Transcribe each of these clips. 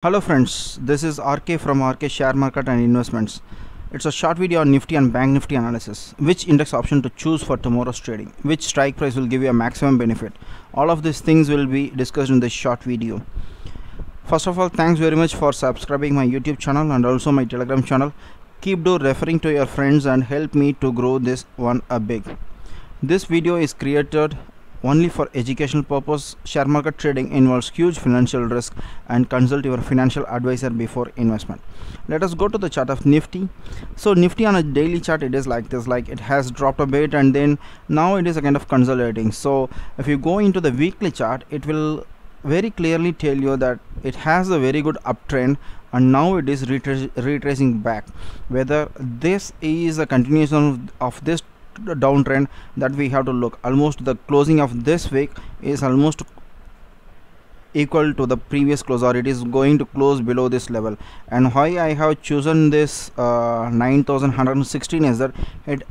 Hello friends, this is RK from RK Share Market and Investments. It's a short video on Nifty and Bank Nifty analysis. Which index option to choose for tomorrow's trading? Which strike price will give you a maximum benefit? All of these things will be discussed in this short video. First of all, thanks very much for subscribing my YouTube channel and also my Telegram channel. Keep referring to your friends and help me to grow this one a big. This video is created only for educational purpose. Share market trading involves huge financial risk and consult your financial advisor before investment. Let us go to the chart of Nifty. So Nifty on a daily chart, it is like this, like it has dropped a bit and then now it is a kind of consolidating. So if you go into the weekly chart, it will very clearly tell you that it has a very good uptrend and now it is retracing back. Whether this is a continuation of this downtrend, that we have to look. Almost the closing of this week is almost equal to the previous close, or it is going to close below this level. And why I have chosen this 9116 is that it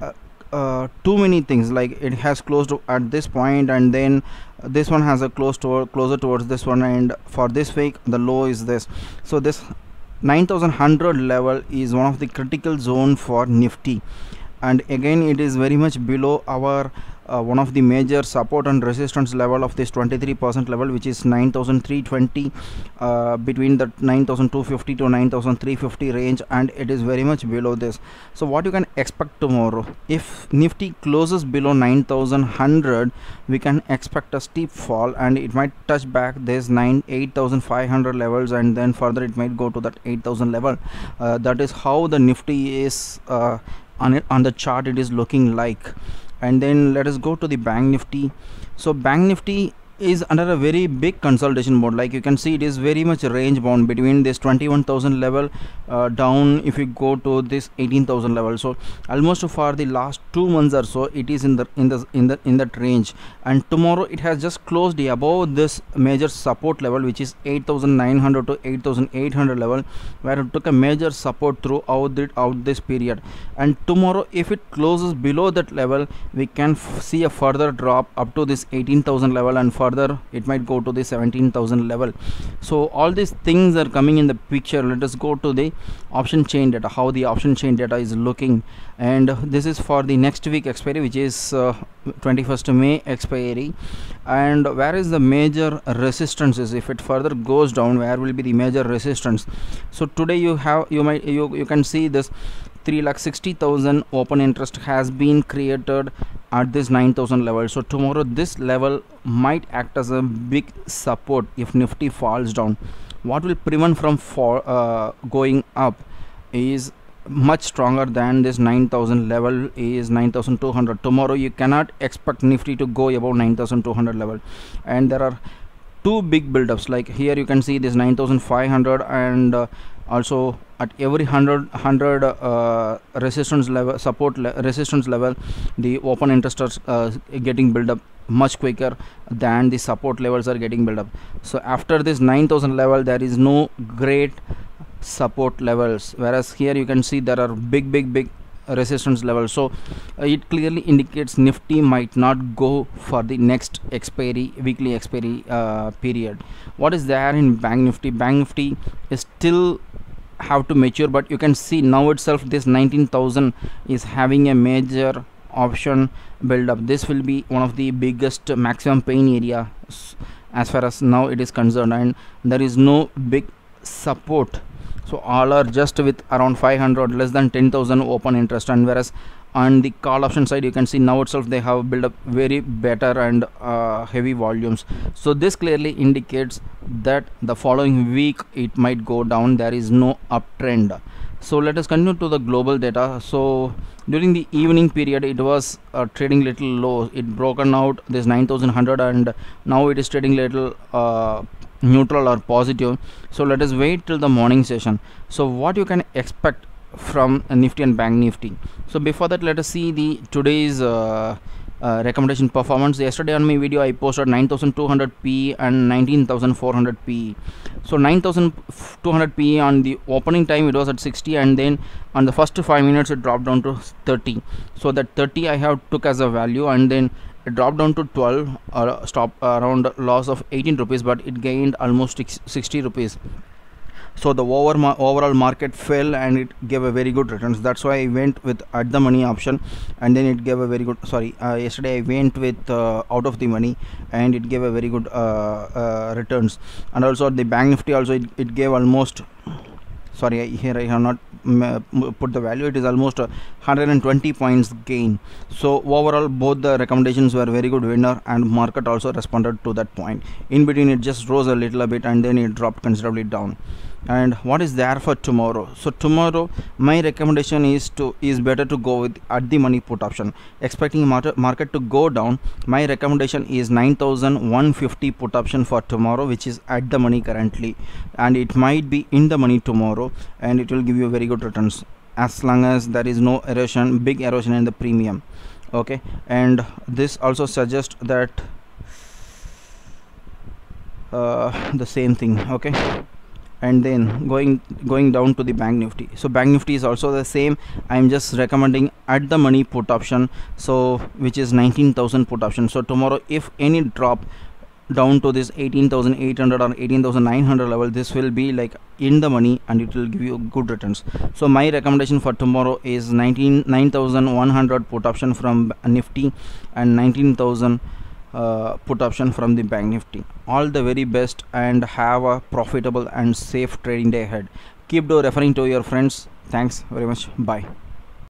too many things, like it has closed at this point and then this one has a closer towards this one, and for this week the low is this. So this 9100 level is one of the critical zone for Nifty, and again it is very much below our one of the major support and resistance level of this 23% level, which is 9320, between the 9250 to 9350 range, and it is very much below this. So what you can expect tomorrow, if Nifty closes below 9100, we can expect a steep fall and it might touch back this 8500 levels, and then further it might go to that 8000 level. That is how the Nifty is on the chart it is looking like. And then let us go to the Bank Nifty. So Bank Nifty is under a very big consolidation mode. Like you can see, it is very much range bound between this 21,000 level down if we go to this 18,000 level. So almost for the last 2 months or so it is in that range, and tomorrow it has just closed above this major support level, which is 8,900 to 8,800 level, where it took a major support throughout this period. And tomorrow if it closes below that level, we can see a further drop up to this 18,000 level, and further it might go to the 17,000 level. So all these things are coming in the picture. Let us go to the option chain data, how the option chain data is looking. And this is for the next week expiry, which is 21st May expiry. And where is the major resistance is, if it further goes down, where will be the major resistance? So today you can see this 3,60,000 open interest has been created at this 9,000 level. So tomorrow this level might act as a big support if Nifty falls down. What will prevent from going up is much stronger than this 9,000 level is 9,200. Tomorrow you cannot expect Nifty to go above 9,200 level, and there are two big buildups. Like here you can see this 9,500, and also at every 100 resistance level, resistance level, the open interest are getting built up much quicker than the support levels are getting built up. So after this 9,000 level there is no great support levels, whereas here you can see there are big resistance levels. So it clearly indicates Nifty might not go for the next weekly expiry period. What is there in Bank Nifty? Bank Nifty is still have to mature, but you can see now itself this 19,000 is having a major option build up. This will be one of the biggest maximum pain area as far as now it is concerned, and there is no big support. So all are just with around 500, less than 10,000 open interest. And whereas on the call option side you can see now itself they have built up very better and heavy volumes. So this clearly indicates that the following week it might go down. There is no uptrend. So let us continue to the global data. So during the evening period it was trading little low. It broken out this 9,100 and now it is trading little neutral or positive. So let us wait till the morning session. So what you can expect from Nifty and Bank Nifty. So before that, let us see the today's recommendation performance. Yesterday on my video I posted 9200 PE and 19400 PE. So 9200 PE on the opening time it was at 60, and then on the first 5 minutes it dropped down to 30. So that 30 I have took as a value, and then it dropped down to 12, stop around loss of 18 rupees, but it gained almost 60 rupees. so the overall market fell and it gave a very good returns. That's why I went with at the money option, and then it gave a very good, sorry, yesterday I went with out of the money, and it gave a very good returns. And also the bank nifty also, it gave almost, sorry, here I have not put the value. It is almost 120 points gain. So overall both the recommendations were very good winner, and market also responded to that point. In between it just rose a little bit and then it dropped considerably down. And what is there for tomorrow? So tomorrow my recommendation is better to go with at the money put option. Expecting market to go down, my recommendation is 9150 put option for tomorrow, which is at the money currently, and it might be in the money tomorrow, and it will give you very good returns as long as there is no erosion, big erosion in the premium. Okay, and this also suggests that the same thing. Okay, and then going down to the bank nifty. So bank nifty is also the same. I'm just recommending at the money put option, so which is 19,000 put option. So tomorrow if any drop down to this 18,800 or 18,900 level, this will be like in the money and it will give you good returns. So my recommendation for tomorrow is 9,100 put option from nifty and 19,000 put option from the bank nifty. All the very best, and have a profitable and safe trading day ahead. Keep referring to your friends. Thanks very much. Bye.